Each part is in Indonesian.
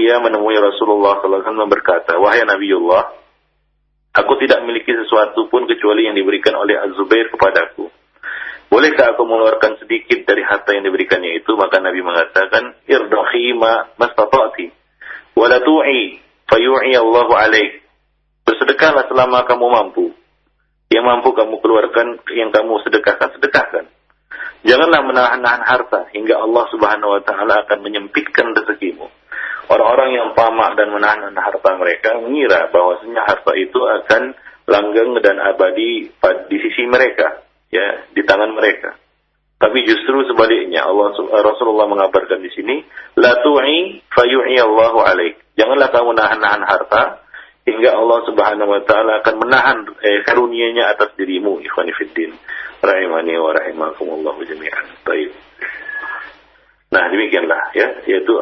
ia menemui Rasulullah SAW berkata, "Wahai Nabiullah, aku tidak memiliki sesuatu pun kecuali yang diberikan oleh Az-Zubair kepadaku. Bolehkah aku mengeluarkan sedikit dari harta yang diberikannya itu?" Maka Nabi mengatakan, "Irdahi ma mastata'ti, wa la tu'i, fayu'i Allahu 'alaik." Bersedekahlah selama kamu mampu. Yang mampu kamu keluarkan, yang kamu sedekahkan, sedekahkan. Janganlah menahan-nahan harta hingga Allah Subhanahu wa taala akan menyempitkan rezekimu. Orang-orang yang tamak dan menahan harta mereka mengira bahwasanya harta itu akan langgeng dan abadi di sisi mereka, ya, di tangan mereka. Tapi justru sebaliknya, Rasulullah mengabarkan di sini, la tu'i fayu'i Allahu 'alaik. Janganlah kamu nahan-nahan harta hingga Allah Subhanahu wa taala akan menahan karunia-Nya atas dirimu, ikhwani fiddin. Rahimani wa rahimakumullah jami'an. Baik. Nah, demikianlah ya, yaitu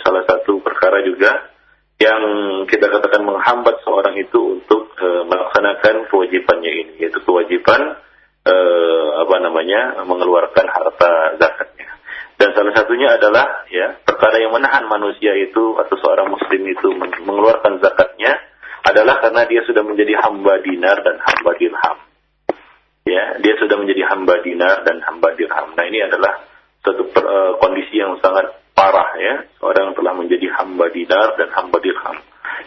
salah satu perkara juga yang kita katakan menghambat seorang itu untuk melaksanakan kewajibannya ini, yaitu kewajiban mengeluarkan harta zakatnya. Dan salah satunya adalah ya, perkara yang menahan manusia itu atau seorang muslim itu mengeluarkan zakatnya adalah karena dia sudah menjadi hamba dinar dan hamba dirham. Ya, dia sudah menjadi hamba dinar dan hamba dirham. Nah, ini adalah suatu kondisi yang sangat parah ya, seorang telah menjadi hamba dinar dan hamba dirham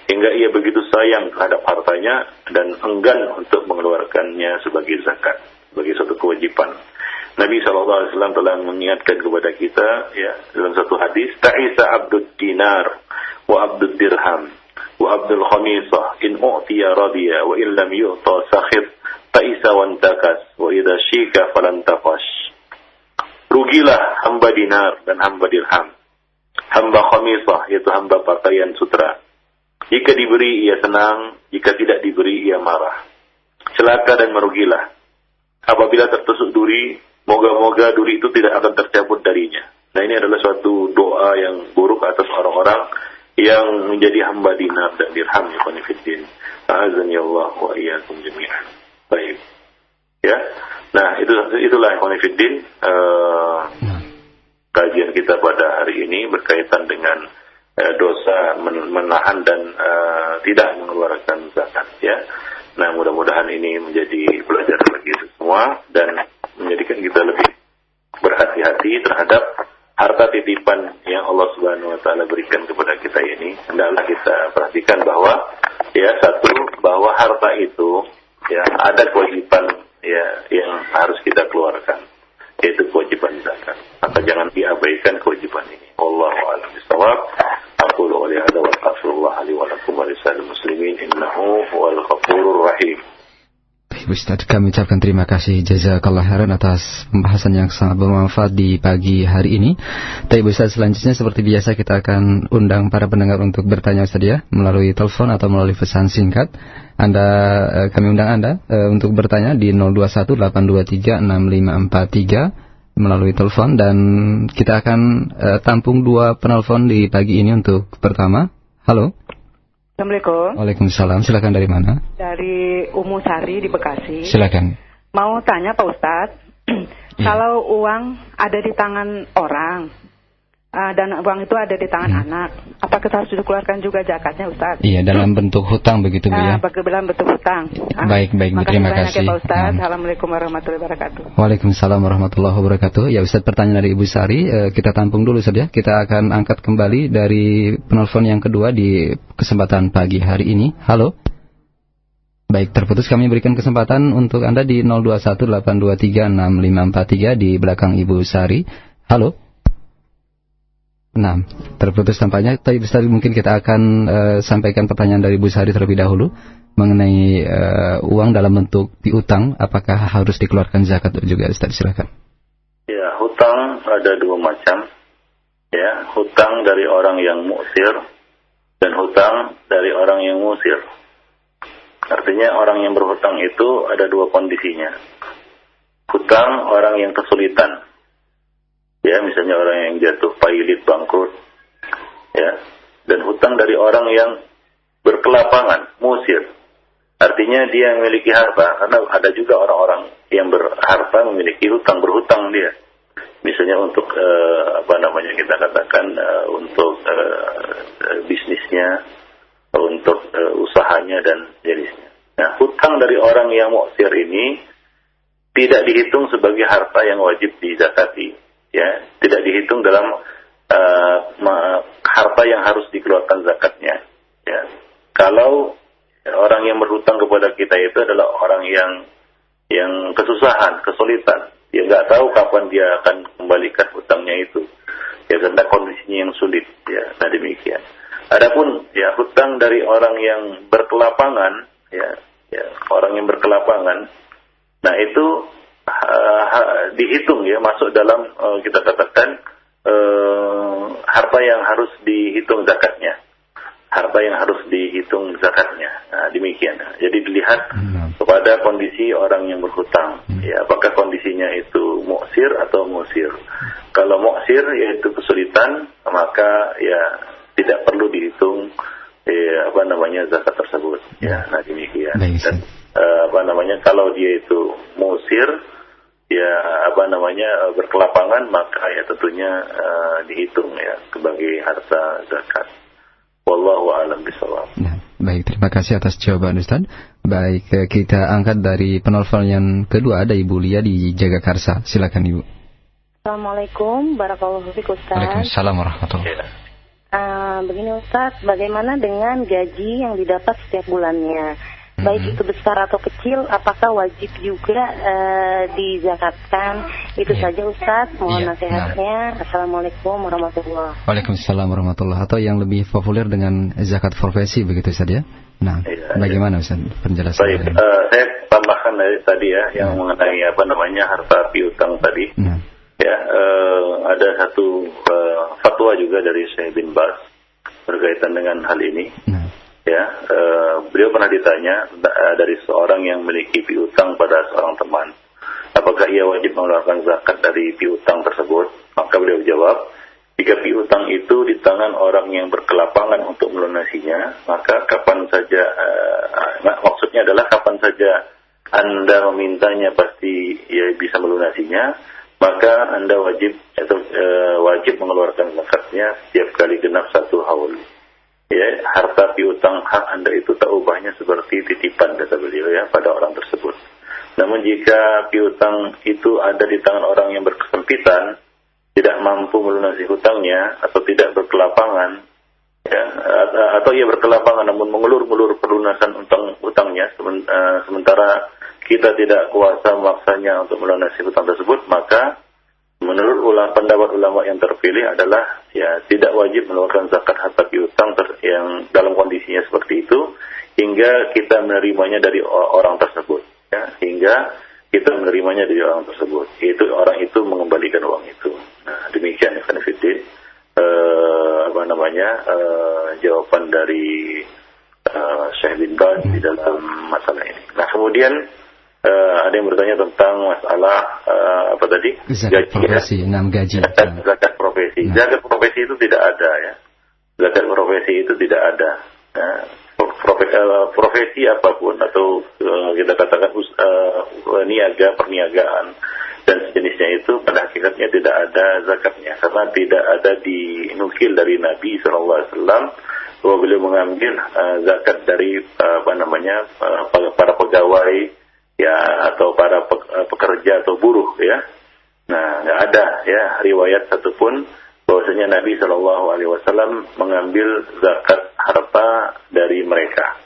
hingga ia begitu sayang terhadap hartanya dan enggan untuk mengeluarkannya sebagai zakat, sebagai suatu kewajiban. Nabi SAW telah mengingatkan kepada kita ya, dalam satu hadis, ta'isa abdud dinar wa abdud dirham wa abdul khamisah in u'tiya radiya wa illam yu'ta sakhir ta'isa wantakas wa idha syika falantafash. Rugilah hamba dinar dan hamba dirham, hamba khamisah, yaitu hamba pakaian sutra. Jika diberi ia senang, jika tidak diberi ia marah. Celaka dan merugilah. Apabila tertusuk duri, moga-moga duri itu tidak akan tercabut darinya. Nah, ini adalah suatu doa yang buruk atas orang-orang yang menjadi hamba dinar dan dirham, ya khonifiddin. A'azani Allah wa iyyakum jami'an. Baik. Ya. Nah, itulah khonifiddin kajian kita pada hari ini berkaitan dengan dosa menahan dan tidak mengeluarkan zakat ya. Nah, mudah-mudahan ini menjadi pelajaran bagi kita semua dan menjadikan kita lebih berhati-hati terhadap harta titipan yang Allah Subhanahu wa taala berikan kepada kita ini. Hendaklah kita perhatikan bahwa ya, satu, bahwa harta itu ya ada kewajiban ya yang harus kita keluarkan, yaitu kewajiban zakat. Maka jangan diabaikan kewajiban ini. Wallahu a'lam bishawab. Aqulu qouli hadza wa astaghfirullah li wa lakum wa lisa'il muslimin innahu huwal ghafurur rahim. Ustaz, kami ucapkan terima kasih jazakallah khairan atas pembahasan yang sangat bermanfaat di pagi hari ini. Tapi Ustaz, selanjutnya seperti biasa kita akan undang para pendengar untuk bertanya Ustaz ya, melalui telepon atau melalui pesan singkat. Kami undang Anda untuk bertanya di 0218236543 melalui telepon, dan kita akan tampung dua penelpon di pagi ini. Untuk pertama, halo. Assalamualaikum. Waalaikumsalam. Silakan, dari mana? Dari Umu Sari di Bekasi. Silakan. Mau tanya Pak Ustadz, kalau uang ada di tangan orang dan uang itu ada di tangan anak, apakah harus dikeluarkan juga zakatnya Ustadz? Iya, dalam bentuk hutang begitu Bu ya? Dalam bentuk hutang. Baik, terima kasih. Pak Ustadz. Assalamualaikum warahmatullahi wabarakatuh. Waalaikumsalam warahmatullahi wabarakatuh. Ya Ustadz, pertanyaan dari Ibu Sari kita tampung dulu Ustadz ya. Kita akan angkat kembali dari penelpon yang kedua di kesempatan pagi hari ini. Halo. Baik, terputus. Kami berikan kesempatan untuk Anda di 0218236543 di belakang Ibu Sari. Halo. Nah, terputus tampaknya. Tapi Ustaz, mungkin kita akan sampaikan pertanyaan dari Ibu Sari terlebih dahulu mengenai uang dalam bentuk piutang, apakah harus dikeluarkan zakat juga Ustaz? Silakan. Ya, hutang ada dua macam. Ya, hutang dari orang yang mu'sir dan hutang dari orang yang musir. Artinya orang yang berhutang itu ada dua kondisinya. Hutang orang yang kesulitan, ya, misalnya orang yang jatuh pailit, bangkrut, ya. Dan hutang dari orang yang berkelapangan, musir. Artinya dia memiliki harta, karena ada juga orang-orang yang berharta memiliki hutang, berhutang dia. Misalnya untuk kita katakan untuk bisnisnya, untuk usahanya dan jenisnya. Nah, hutang dari orang yang mu'sir ini tidak dihitung sebagai harta yang wajib dizakati, ya, tidak dihitung dalam harta yang harus dikeluarkan zakatnya, ya. Kalau orang yang berhutang kepada kita itu adalah orang yang kesusahan, kesulitan, dia nggak tahu kapan dia akan kembalikan hutangnya itu, ya, karena kondisinya yang sulit, ya. Nah, demikian. Adapun ya hutang dari orang yang berkelapangan, ya orang yang berkelapangan, nah itu dihitung, ya, masuk dalam kita katakan harta yang harus dihitung zakatnya, harta yang harus dihitung zakatnya. Nah, demikian. Jadi dilihat kepada kondisi orang yang berhutang, ya, apakah kondisinya itu mu'sir atau musir. Kalau mu'sir yaitu kesulitan, maka ya tidak perlu dihitung zakat tersebut, ya. Nah, demikian. Dan kalau dia itu musir, ya berkelapangan, maka ya tentunya dihitung, ya, sebagai harta zakat. Wallahu a'lam bishawab. Nah, baik, terima kasih atas jawaban Ustaz. Baik, kita angkat dari penelpon yang kedua, ada Ibu Lia di Jagakarsa. Silakan Ibu. Assalamualaikum warahmatullahi wabarakatuh. Waalaikumsalam warahmatullahi wabarakatuh. Begini Ustaz, bagaimana dengan gaji yang didapat setiap bulannya? Baik itu besar atau kecil, apakah wajib juga dizakatkan? Itu saja Ustaz, mohon nasihatnya. Assalamualaikum warahmatullahi wabarakatuh. Waalaikumsalam warahmatullahi wabarakatuh. Atau yang lebih populer dengan zakat profesi, begitu Ustaz, ya? Nah, bagaimana Ustaz penjelasan? Baik, saya tambahkan dari tadi, ya, yang mengenai harta piutang tadi. Ya, ada satu fatwa juga dari Syekh bin Baz berkaitan dengan hal ini. Ya, beliau pernah ditanya dari seorang yang memiliki piutang pada seorang teman, apakah ia wajib mengeluarkan zakat dari piutang tersebut? Maka beliau jawab, jika piutang itu di tangan orang yang berkelapangan untuk melunasinya, maka kapan saja, maksudnya adalah kapan saja Anda memintanya pasti ia bisa melunasinya, maka Anda wajib mengeluarkan zakatnya setiap kali genap 1 haul. Ya, harta piutang hak Anda itu tak ubahnya seperti titipan, kata beliau, ya, pada orang tersebut. Namun jika piutang itu ada di tangan orang yang berkesempitan, tidak mampu melunasi hutangnya atau tidak berkelapangan, ya, atau ia berkelapangan namun mengulur-ulur pelunasan hutangnya, sementara kita tidak kuasa memaksanya untuk melunasi hutang tersebut, maka menurut pendapat ulama yang terpilih adalah, ya, tidak wajib mengeluarkan zakat harta piutang yang dalam kondisinya seperti itu hingga kita menerimanya dari orang tersebut, ya, hingga kita menerimanya dari orang tersebut, yaitu orang itu mengembalikan uang itu. Nah, demikian ya, Fiddin, jawaban dari Syekh bin Baz di dalam masalah ini. Nah, kemudian ada yang bertanya tentang masalah zakat profesi, gaji. Zakat profesi. Zakat profesi itu tidak ada, ya. Zakat profesi itu tidak ada. Nah, profesi apapun atau kita katakan niaga, perniagaan dan sejenisnya itu pada hakikatnya tidak ada zakatnya, karena tidak ada dinukil dari Nabi SAW bahwa beliau mengambil zakat dari para pegawai, ya, atau para pekerja atau buruh, ya. Nah, nggak ada, ya, riwayat satupun bahwasanya Nabi SAW mengambil zakat harta dari mereka,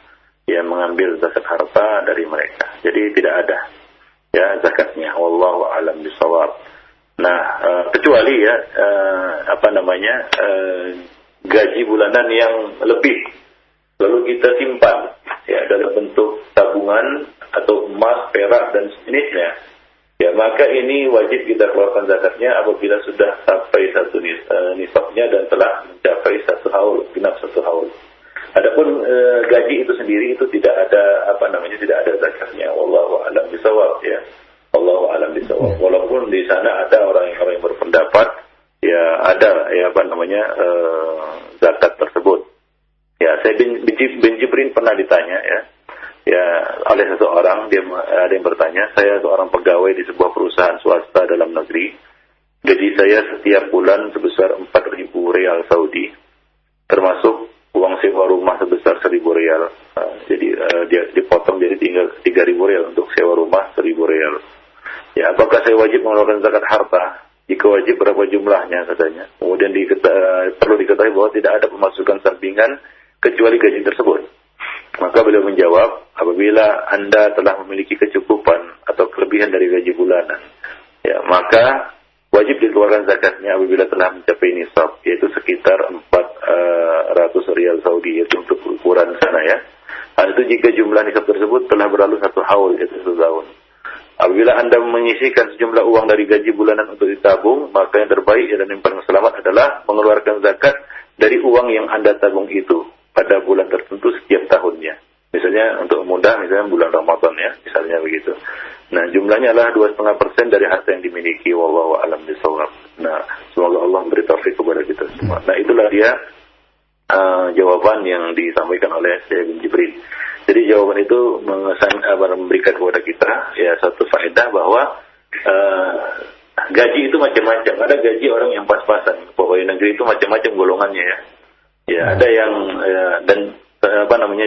ya, mengambil zakat harta dari mereka. Jadi tidak ada, ya, zakatnya. Wallahu a'lam bishawab. Nah, kecuali, ya, gaji bulanan yang lebih lalu kita simpan, ya, dalam bentuk tabungan atau emas, perak dan sejenisnya, ya, maka ini wajib kita keluarkan zakatnya apabila sudah sampai satu nisabnya dan telah mencapai 1 haul, genap 1 haul. Adapun gaji itu sendiri itu tidak ada tidak ada zakatnya. Wallahu a'lam bishawab, ya. Wallahu a'lam bishawab. Walaupun di sana ada orang-orang yang berpendapat, ya, ada, ya, zakat tersebut. Ya, saya bin Jibrin pernah ditanya, ya, oleh seseorang, ada yang bertanya, saya seorang pegawai di sebuah perusahaan swasta dalam negeri, gaji saya setiap bulan sebesar 4.000 rial Saudi, termasuk uang sewa rumah sebesar 1.000 rial. Jadi dia dipotong jadi tinggal 3.000 rial untuk sewa rumah 1.000 rial. Ya, apakah saya wajib mengeluarkan zakat harta? Jika wajib, berapa jumlahnya katanya. Kemudian perlu diketahui bahwa tidak ada pemasukan sampingan kecuali gaji tersebut. Maka beliau menjawab, apabila Anda telah memiliki kecukupan atau kelebihan dari gaji bulanan, ya, maka wajib dikeluarkan zakatnya apabila telah mencapai nisab, yaitu sekitar 400 rial Saudi, yaitu untuk ukuran sana ya. Hal itu jika jumlah nisab tersebut telah berlalu 1 haul, yaitu 1 tahun. Apabila Anda menyisihkan sejumlah uang dari gaji bulanan untuk ditabung, maka yang terbaik dan yang paling selamat adalah mengeluarkan zakat dari uang yang Anda tabung itu pada bulan tertentu setiap tahunnya. Misalnya untuk mudah, misalnya bulan Ramadan ya, misalnya begitu. Nah, jumlahnya adalah 2,5% dari harta yang dimiliki. Wallahu a'lam bishawab. Nah, semoga Allah memberi taufik kepada kita semua. Nah, itulah dia jawaban yang disampaikan oleh Syekh bin Jibril. Jadi jawaban itu memberikan kepada kita ya satu faedah bahwa gaji itu macam-macam. Ada gaji orang yang pas-pasan. Pegawai negeri itu macam-macam golongannya ya. Ya, ada yang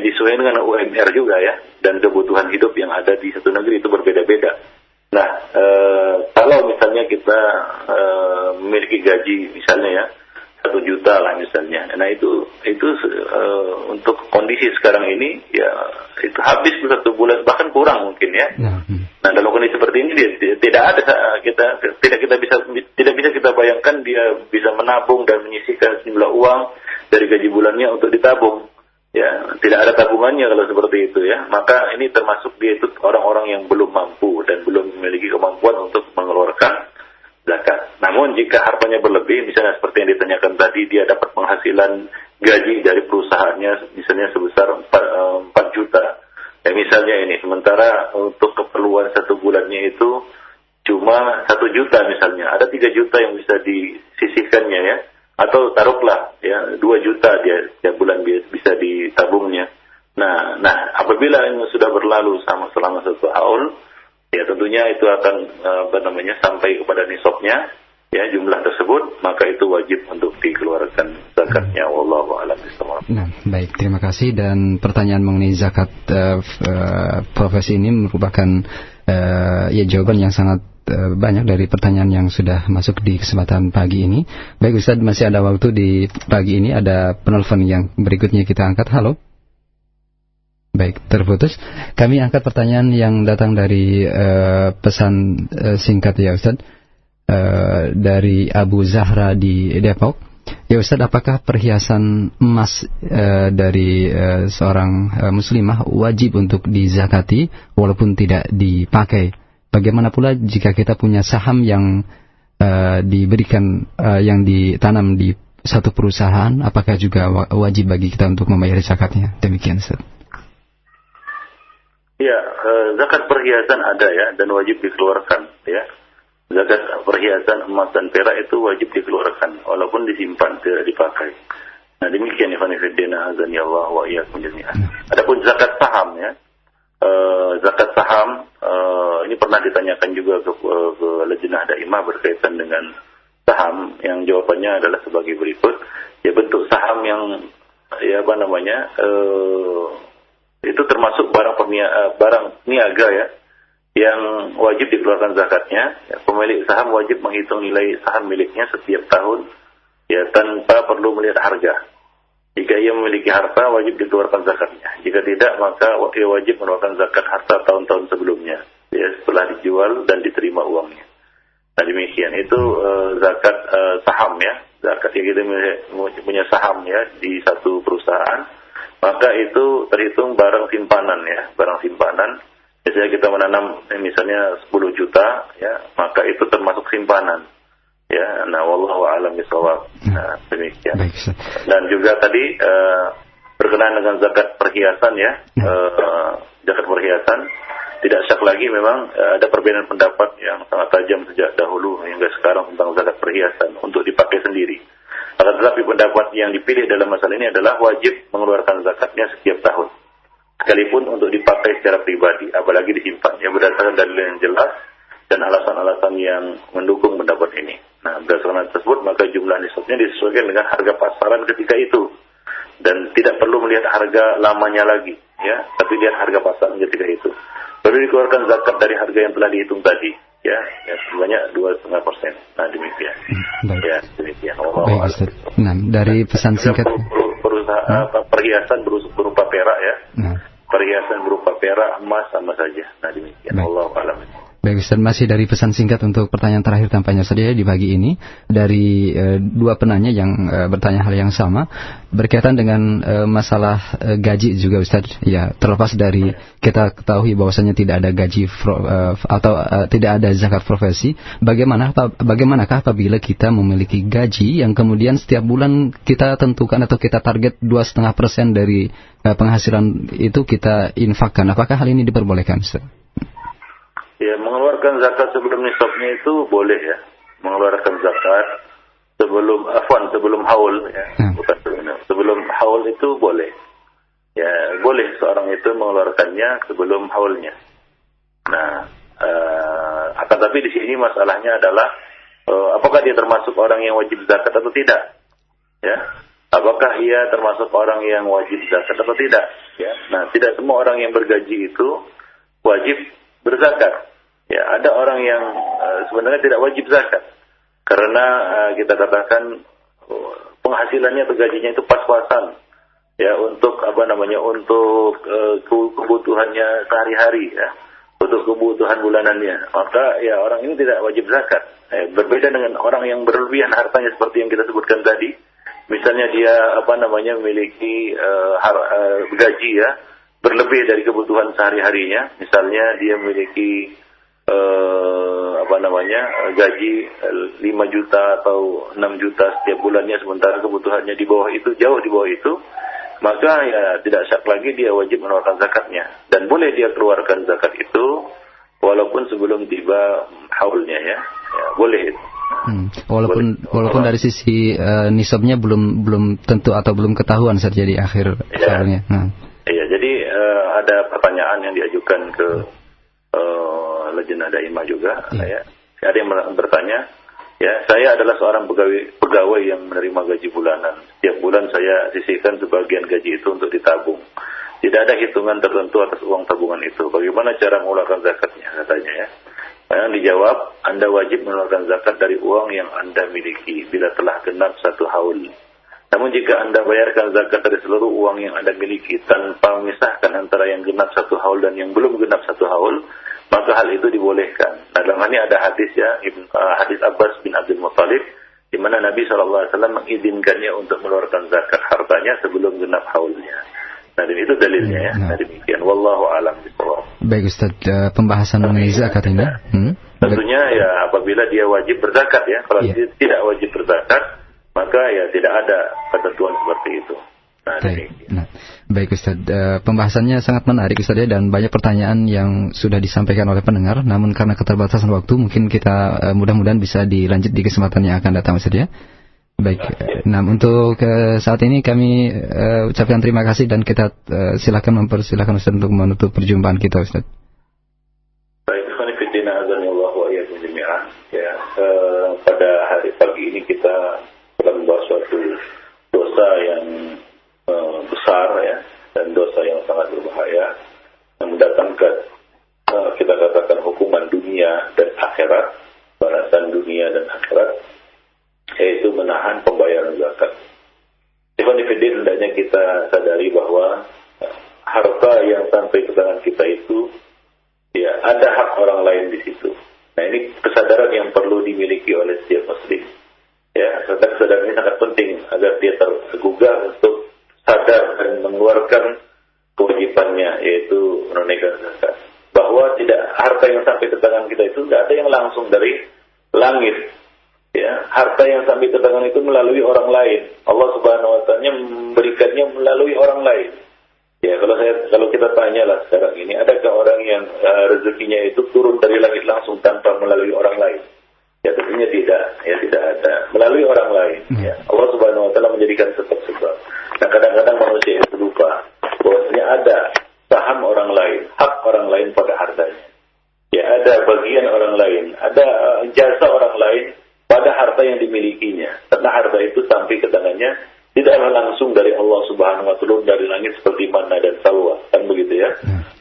disesuaikan dengan UMR juga ya, dan kebutuhan hidup yang ada di satu negeri itu berbeda-beda. Nah, kalau misalnya kita memiliki gaji misalnya ya 1 juta lah misalnya. Nah itu untuk kondisi sekarang ini ya itu habis 1 bulan bahkan kurang mungkin ya. Nah dalam kondisi seperti ini tidak bisa kita bayangkan dia bisa menabung dan menyisihkan sejumlah uang dari gaji bulannya untuk ditabung. Ya, tidak ada tabungannya kalau seperti itu ya. Maka ini termasuk dia itu orang-orang yang belum mampu dan belum memiliki kemampuan untuk mengeluarkan zakat. Namun jika hartanya berlebih, misalnya seperti yang ditanyakan tadi, dia dapat penghasilan gaji dari perusahaannya misalnya sebesar 4 juta. Ya misalnya ini, sementara untuk keperluan 1 bulannya itu cuma 1 juta misalnya. Ada 3 juta yang bisa disisihkannya ya. Atau taruhlah ya 2 juta dia setiap bulan bisa ditabungnya. Nah apabila ini sudah berlalu selama 1 tahun, ya tentunya itu akan sampai kepada nisabnya ya jumlah tersebut, maka itu wajib untuk dikeluarkan zakatnya. Wallahu a'lam bishawab. Nah, baik, terima kasih. Dan pertanyaan mengenai zakat profesi ini merupakan ya jawaban yang sangat banyak dari pertanyaan yang sudah masuk di kesempatan pagi ini. Baik Ustaz, masih ada waktu di pagi ini. Ada penelpon yang berikutnya kita angkat. Halo. Baik, terputus. Kami angkat pertanyaan yang datang dari pesan singkat ya Ustaz, dari Abu Zahra di Depok. Ya Ustaz, apakah perhiasan emas dari seorang muslimah wajib untuk dizakati walaupun tidak dipakai? Bagaimana pula jika kita punya saham yang diberikan, yang ditanam di satu perusahaan, apakah juga wajib bagi kita untuk membayar zakatnya? Demikian Ustaz. Ya, zakat perhiasan ada ya, dan wajib dikeluarkan ya. Zakat perhiasan emas dan perak itu wajib dikeluarkan, walaupun disimpan, tidak dipakai. Nah demikian Ikhwan Fillah, azani Allah wa iyyakum jami'an. Adapun zakat saham ya, zakat saham ini pernah ditanyakan juga ke Lajnah Daimah berkaitan dengan saham, yang jawabannya adalah sebagai berikut. Ya, bentuk saham yang itu termasuk barang niaga ya, yang wajib dikeluarkan zakatnya. Ya, pemilik saham wajib menghitung nilai saham miliknya setiap tahun ya, tanpa perlu melihat harga. Jika ia memiliki harta, wajib dikeluarkan zakatnya. Jika tidak, maka ia wajib mengeluarkan zakat harta tahun-tahun sebelumnya ya, setelah dijual dan diterima uangnya. Nah demikian itu zakat saham ya. Zakat yang kita punya saham ya di satu perusahaan, maka itu terhitung barang simpanan ya, barang simpanan. Biasanya kita menanam misalnya 10 juta ya, maka itu termasuk simpanan ya. Nah wallahu a'lam bishawab. Nah demikian. Dan juga tadi berkenaan dengan zakat perhiasan ya, zakat perhiasan, tidak syak lagi memang ada perbedaan pendapat yang sangat tajam sejak dahulu hingga sekarang tentang zakat perhiasan untuk dipakai sendiri. Akan tetapi pendapat yang dipilih dalam masalah ini adalah wajib mengeluarkan zakatnya setiap tahun, sekalipun untuk dipakai secara pribadi, apalagi disimpan, yang berdasarkan dalil yang jelas dan alasan-alasan yang mendukung pendapat ini. Nah, berdasarkan hal tersebut maka jumlah nisabnya disesuaikan dengan harga pasaran ketika itu. Dan tidak perlu melihat harga lamanya lagi, ya, tapi lihat harga pasaran ketika itu. Baru dikeluarkan zakat dari harga yang telah dihitung tadi, ya sebanyak 2,5%. Nah, demikian. Baik. Ya, demikian. Baik, Ustaz. Nah, dari pesan singkat. Perhiasan berupa perak, ya. Perhiasan berupa perak, emas sama saja. Nah, demikian. Wallahu a'lam. Baik Ustaz, masih dari pesan singkat untuk pertanyaan terakhir tampaknya saja di pagi ini dari dua penanya yang bertanya hal yang sama berkaitan dengan masalah gaji juga Ustaz. Ya, terlepas dari kita ketahui bahwasanya tidak ada gaji atau tidak ada zakat profesi, bagaimanakah apabila kita memiliki gaji yang kemudian setiap bulan kita tentukan atau kita target 2,5% dari penghasilan itu kita infakkan? Apakah hal ini diperbolehkan Ustaz? Ya, mengeluarkan zakat sebelum nisabnya itu boleh, ya. Mengeluarkan zakat sebelum haul, ya. Bukan sebelum haul itu boleh. Ya, boleh seorang itu mengeluarkannya sebelum haulnya. Nah, akan tapi di sini masalahnya adalah apakah dia termasuk orang yang wajib zakat atau tidak? Ya. Apakah ia termasuk orang yang wajib zakat atau tidak? Ya. Nah, tidak semua orang yang bergaji itu wajib berzakat. Ya, ada orang yang sebenarnya tidak wajib zakat karena kita katakan penghasilannya atau gajinya itu pas-pasan, ya, untuk untuk kebutuhannya sehari-hari, ya, untuk kebutuhan bulanannya. Maka ya orang ini tidak wajib zakat. Berbeda dengan orang yang berlebihan hartanya seperti yang kita sebutkan tadi. Misalnya dia memiliki gaji, ya, berlebih dari kebutuhan sehari-harinya. Misalnya dia memiliki gaji 5 juta atau 6 juta setiap bulannya, sementara kebutuhannya di bawah itu, jauh di bawah itu, maka ya tidak syak lagi dia wajib mengeluarkan zakatnya, dan boleh dia keluarkan zakat itu walaupun sebelum tiba haulnya, ya boleh itu. Walaupun dari sisi nisabnya belum tentu atau belum ketahuan saja di akhir haulnya. Iya, jadi ada pertanyaan yang diajukan ke Lajnah Daimah juga, ya. Ada yang bertanya, ya, saya adalah seorang pegawai yang menerima gaji bulanan. Setiap bulan saya sisihkan sebagian gaji itu untuk ditabung. Tidak ada hitungan tertentu atas uang tabungan itu. Bagaimana cara mengeluarkan zakatnya, katanya, ya. Yang dijawab, Anda wajib mengeluarkan zakat dari uang yang Anda miliki bila telah genap 1 haul. Namun jika Anda bayarkan zakat dari seluruh uang yang Anda miliki tanpa memisahkan antara yang genap 1 haul dan yang belum genap 1 haul, maka hal itu dibolehkan. Nah, dalam hal ini ada hadis, ya, hadis Abbas bin Abdul Muttalib, di mana Nabi SAW mengizinkannya untuk mengeluarkan zakat hartanya sebelum genap haulnya. Nah, dan itu dalilnya, ya. Nah, demikian. Wallahu a'lam bishawab. Baik Ustaz, pembahasan mengenai zakat ini. Tentunya ya apabila dia wajib berzakat, ya. Kalau dia tidak wajib berzakat, maka ya tidak ada ketentuan seperti itu. Baik Ustaz, pembahasannya sangat menarik Ustaz, ya, dan banyak pertanyaan yang sudah disampaikan oleh pendengar. Namun karena keterbatasan waktu, mungkin kita mudah-mudahan bisa dilanjut di kesempatan yang akan datang Ustaz, ya. Baik, nah untuk saat ini kami ucapkan terima kasih dan kita mempersilakan Ustaz untuk menutup perjumpaan kita Ustaz. Baik, khonifiddina azanillahu wa iyyakum jami'an. Ya, pada hari pagi ini kita telah membahas suatu dosa yang besar, ya, dan dosa yang sangat berbahaya yang mendatangkan kita katakan hukuman dunia dan akhirat, balasan dunia dan akhirat, yaitu menahan pembayaran zakat. Ikhwan-ikhwan, hendaknya kita sadari bahwa harta yang sampai ke tangan kita itu, ya, ada hak orang lain di situ. Nah, ini kesadaran yang perlu dimiliki oleh setiap muslim. Ya, kesadaran ini sangat penting agar dia tergugah untuk sadar dan mengeluarkan kewajibannya, yaitu menunaikan zakat. Bahwa tidak, harta yang sampai ke tangan kita itu tidak ada yang langsung dari langit. Ya, harta yang sampai ke tangan itu melalui orang lain. Allah Subhanahu wa Ta'ala memberikannya melalui orang lain. Ya, kalau kita tanyalah sekarang ini, adakah orang yang rezekinya itu turun dari langit langsung tanpa melalui orang lain? Ya, tentunya tidak. Ya, tidak ada. Melalui orang lain. Ya, Allah Subhanahu wa Ta'ala menjadikan sebab-sebab. Nah, kadang-kadang manusia itu lupa bahwasanya ada saham orang lain, hak orang lain pada hartanya. Ya, ada bagian orang lain, ada jasa orang lain pada harta yang dimilikinya. Karena harta itu sampai ke tangannya tidaklah langsung dari Allah Subhanahu wa Ta'ala dari langit seperti manna dan salwa, kan begitu ya.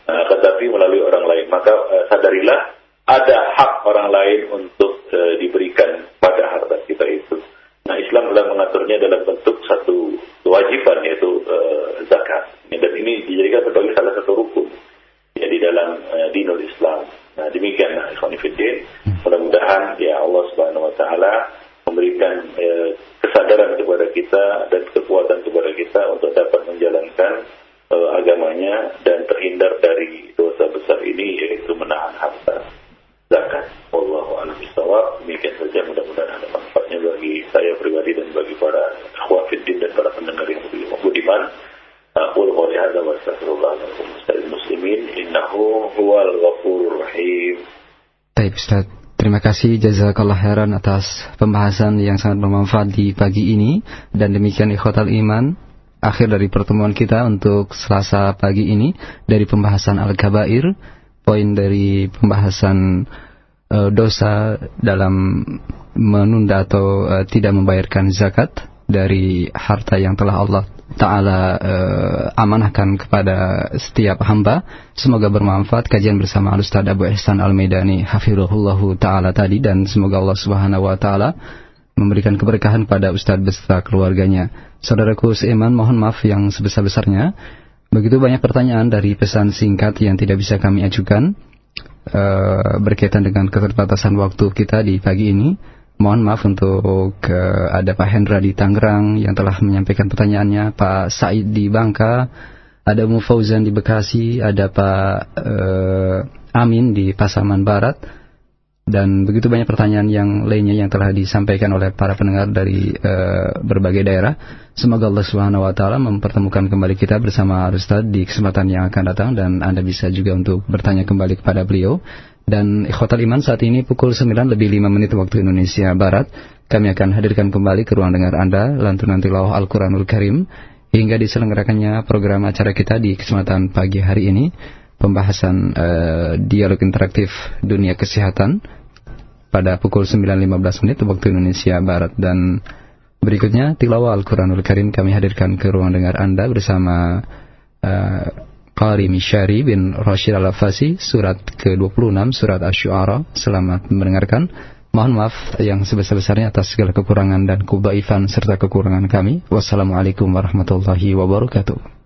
Tetapi melalui orang lain. Maka sadarilah ada hak orang lain untuk diberikan pada harta kita itu. Nah, Islam telah mengaturnya dalam bentuk satu kewajiban, yaitu zakat. Dan ini dijadikan sebagai salah satu rukun ya di dalam dinul Islam. Nah, demikianlah ikhwan fillah. Mudah-mudahan ya Allah Subhanahu wa Ta'ala memberikan kesadaran kepada kita dan kekuatan kepada kita untuk dapat menjalankan agamanya dan terhindar dari dosa besar ini, yaitu menahan harta zakat. Wallahu a'lam bishawab. Demikian saja, mudah-mudahan ada manfaatnya bagi saya pribadi dan bagi para akhwat fiddin dan para pendengar yang budiman. Aqul qawli hadza wa astaghfirullah lakum muslimin innahu huwal ghafurur rahim. Baik Ustaz, terima kasih jazakallah khairan atas pembahasan yang sangat bermanfaat di pagi ini. Dan demikian ikhwatal iman, akhir dari pertemuan kita untuk Selasa pagi ini dari pembahasan Al-Kabair, poin dari pembahasan dosa dalam menunda atau tidak membayarkan zakat dari harta yang telah Allah Ta'ala amanahkan kepada setiap hamba. Semoga bermanfaat kajian bersama Al-Ustaz Abu Ihsan Al-Maidani hafizahullahu ta'ala tadi, dan semoga Allah Subhanahu wa Ta'ala memberikan keberkahan pada Ustaz beserta keluarganya. Saudaraku seiman, mohon maaf yang sebesar-besarnya. Begitu banyak pertanyaan dari pesan singkat yang tidak bisa kami ajukan berkaitan dengan keterbatasan waktu kita di pagi ini. Mohon maaf untuk ada Pak Hendra di Tangerang yang telah menyampaikan pertanyaannya, Pak Said di Bangka, ada Umu Fauzan di Bekasi, ada Pak Amin di Pasaman Barat, dan begitu banyak pertanyaan yang lainnya yang telah disampaikan oleh para pendengar dari berbagai daerah. Semoga Allah Subhanahu wa Ta'ala mempertemukan kembali kita bersama Ustaz di kesempatan yang akan datang, dan Anda bisa juga untuk bertanya kembali kepada beliau. Dan ikhwatal iman, saat ini pukul 9:05 waktu Indonesia Barat, kami akan hadirkan kembali ke ruang dengar Anda lantunan tilawah Al-Quranul Karim hingga diselenggarakannya program acara kita di kesempatan pagi hari ini, pembahasan dialog interaktif dunia kesehatan pada pukul 9:15 waktu Indonesia Barat. Dan berikutnya tilawah Al-Quranul Karim kami hadirkan ke ruang dengar Anda bersama Qari Mishari bin Rashid Al-Afasi, surat ke-26, surat Asy-Syu'ara. Selamat mendengarkan. Mohon maaf yang sebesar-besarnya atas segala kekurangan dan kebaifan serta kekurangan kami. Wassalamualaikum warahmatullahi wabarakatuh.